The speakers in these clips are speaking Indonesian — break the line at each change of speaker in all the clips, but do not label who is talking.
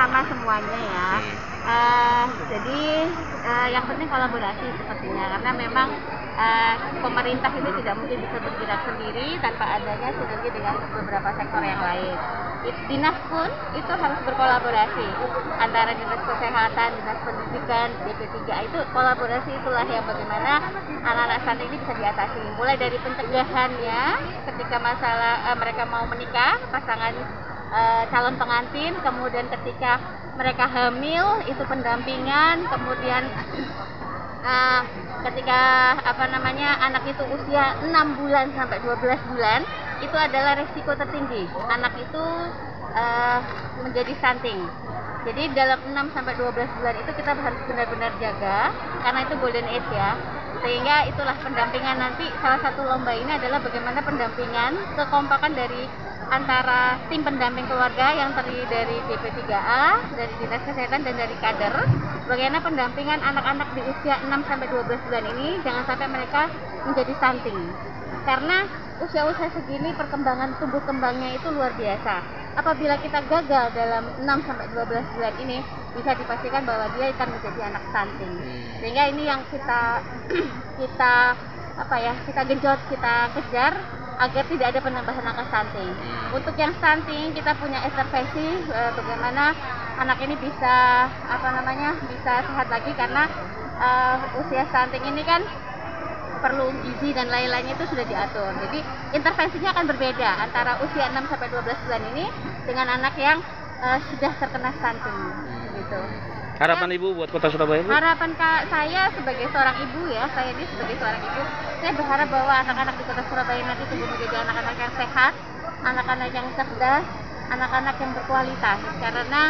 sama semuanya ya. Jadi yang penting kolaborasi sepertinya, karena memang pemerintah itu tidak mungkin bisa bergerak sendiri tanpa adanya sinergi dengan beberapa sektor yang lain. Dinas pun itu harus berkolaborasi antara dinas kesehatan, dinas pendidikan, DP3 itu kolaborasi, itulah yang bagaimana anak-anak stunting ini bisa diatasi. Mulai dari pencegahannya ketika masalah mereka mau menikah, pasangan calon pengantin, kemudian ketika mereka hamil itu pendampingan, kemudian ketika anak itu usia 6 bulan sampai 12 bulan itu adalah risiko tertinggi anak itu menjadi stunting. Jadi dalam 6 sampai 12 bulan itu kita harus benar-benar jaga karena itu golden age ya. Sehingga itulah pendampingan nanti, salah satu lomba ini adalah bagaimana pendampingan kekompakan dari antara tim pendamping keluarga yang terdiri dari DP3A, dari Dinas Kesehatan dan dari kader. Bagaimana pendampingan anak-anak di usia 6 sampai 12 bulan ini jangan sampai mereka menjadi stunting. Karena usia-usia segini perkembangan tumbuh kembangnya itu luar biasa. Apabila kita gagal dalam 6 sampai 12 bulan ini, bisa dipastikan bahwa dia akan menjadi anak stunting. Sehingga ini yang kita genjot, kita kejar agar tidak ada penambahan angka stunting. Untuk yang stunting kita punya intervensi bagaimana anak ini bisa bisa sehat lagi, karena usia stunting ini kan perlu gizi dan lain-lainnya itu sudah diatur. Jadi intervensinya akan berbeda antara usia 6 sampai 12 bulan ini dengan anak yang sudah terkena stunting gitu.
Harapan Ibu buat Kota Surabaya, Bu?
Harapan saya sebagai seorang ibu ya, saya berharap bahwa anak-anak di Kota Surabaya nanti tumbuh menjadi anak-anak yang sehat, anak-anak yang cerdas, anak-anak yang berkualitas. Karena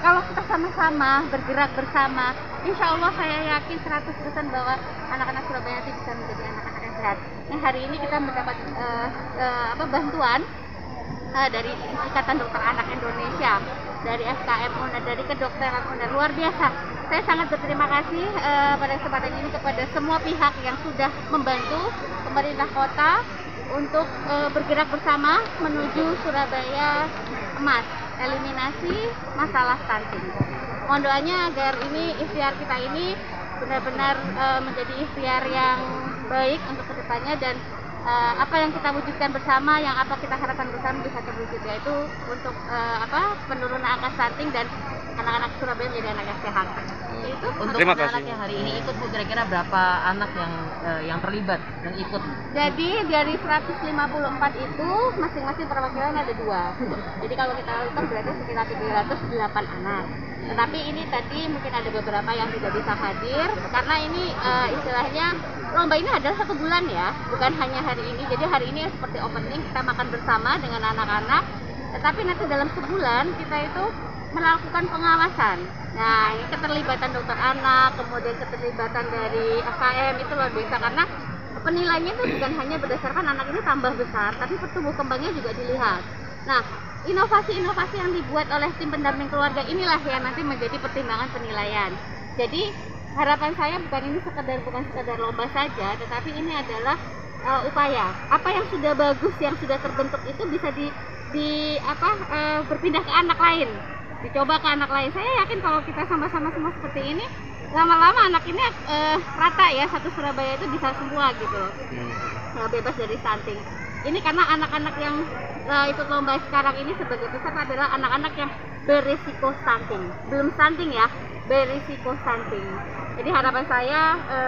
kalau kita sama-sama bergerak bersama, insya Allah saya yakin 100% bahwa anak-anak Surabaya nanti bisa menjadi anak-anak yang sehat. Nah, hari ini kita mendapat bantuan dari Ikatan Dokter Anak Indonesia, dari FKM UNER, dari kedokteran UNER, luar biasa. Saya sangat berterima kasih pada kesempatan ini kepada semua pihak yang sudah membantu pemerintah kota untuk bergerak bersama menuju Surabaya Emas, eliminasi masalah stunting. Mohon doanya agar ini ikhtiar kita ini benar-benar menjadi ikhtiar yang baik untuk kedepannya, dan apa yang kita wujudkan bersama, yang apa kita harapkan bersama bisa terwujud, yaitu untuk penurunan angka stunting dan anak-anak Surabaya menjadi anak yang sehat. Itu
untuk anak-anak yang hari ini ikut, Bu, kira-kira berapa anak yang terlibat dan ikut?
Jadi dari 154 itu masing-masing perwakilan ada 2. Jadi kalau kita hitung berarti sekitar 308 anak. Tetapi ini tadi mungkin ada beberapa yang tidak bisa hadir karena ini istilahnya lomba ini adalah 1 bulan ya, bukan hanya hari ini. Jadi hari ini seperti opening, kita makan bersama dengan anak-anak. Tetapi nanti dalam sebulan kita itu melakukan pengawasan. Nah, ini keterlibatan dokter anak, kemudian keterlibatan dari FKM itu luar biasa, karena penilaiannya itu bukan hanya berdasarkan anak ini tambah besar, tapi pertumbuh kembangnya juga dilihat. Nah, inovasi-inovasi yang dibuat oleh tim pendamping keluarga inilah yang nanti menjadi pertimbangan penilaian. Jadi harapan saya bukan sekedar lomba saja, tetapi ini adalah upaya. Apa yang sudah bagus, yang sudah terbentuk itu bisa berpindah ke anak lain, dicoba ke anak lain. Saya yakin kalau kita sama-sama semua seperti ini, lama-lama anak ini rata ya, satu Surabaya itu bisa semua gitu, bebas dari stunting. Ini karena anak-anak yang ikut lomba sekarang ini sebagai peserta adalah anak-anak yang berisiko stunting, belum stunting ya, berisiko stunting. Jadi harapan saya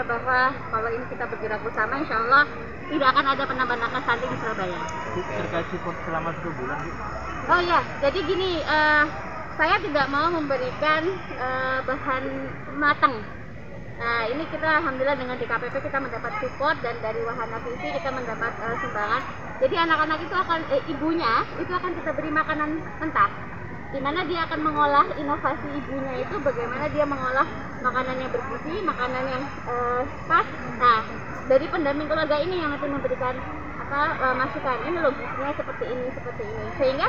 bahwa kalau ini kita bergerak bersama, insya Allah tidak akan ada penambahan angka stunting di Surabaya.
Terkait support selama 1 bulan, Bu?
Oh ya, jadi gini, saya tidak mau memberikan bahan matang. Nah, ini kita alhamdulillah dengan DKPP kita mendapat support, dan dari Wahana Visi kita mendapat sumbangan. Jadi anak-anak itu akan ibunya itu akan kita beri makanan mentah, di mana dia akan mengolah, inovasi ibunya itu bagaimana dia mengolah makanan yang bergizi, makanan yang pas. Nah, dari pendamping keluarga ini yang nanti memberikan masukan, ini logisnya seperti ini, sehingga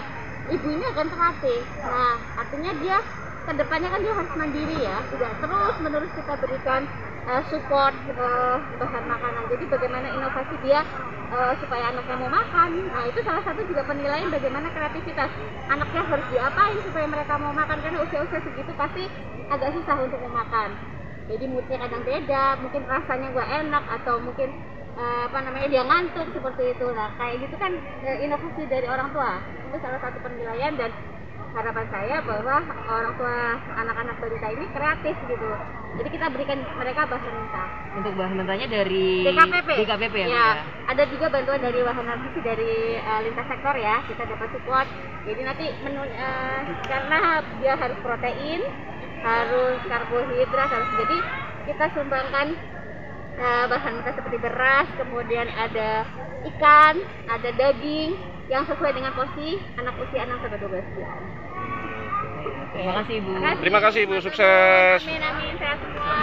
ibu ini akan terlatih. Nah, artinya dia kedepannya kan dia harus mandiri ya, tidak terus menerus kita berikan support bahan makanan. Jadi bagaimana inovasi dia supaya anaknya mau makan. Nah itu salah satu juga penilaian bagaimana kreativitas anaknya harus diapain supaya mereka mau makan, karena usia-usia segitu pasti agak susah untuk memakan. Jadi moodnya kadang beda, mungkin rasanya gak enak atau mungkin dia ngantuk seperti itu. Nah kayak gitu kan inovasi dari orang tua itu salah satu penilaian, dan harapan saya bahwa orang tua anak-anak balita ini kreatif gitu. Jadi kita berikan mereka bahan mentah.
Untuk bahan mentahnya dari
DKPP
ya, Bu,
ya. Ada juga bantuan dari Wahana Nutrisi dari lintas sektor ya, kita dapat support. Jadi nanti karena dia harus protein, harus karbohidrat, harus, jadi kita sumbangkan bahan mentah seperti beras, kemudian ada ikan, ada daging yang sesuai dengan porsi anak usia 6 sampai 12 bulan.
Terima kasih, Bu.
Terima kasih, Bu. Sukses.
Amin, amin, sehat semua.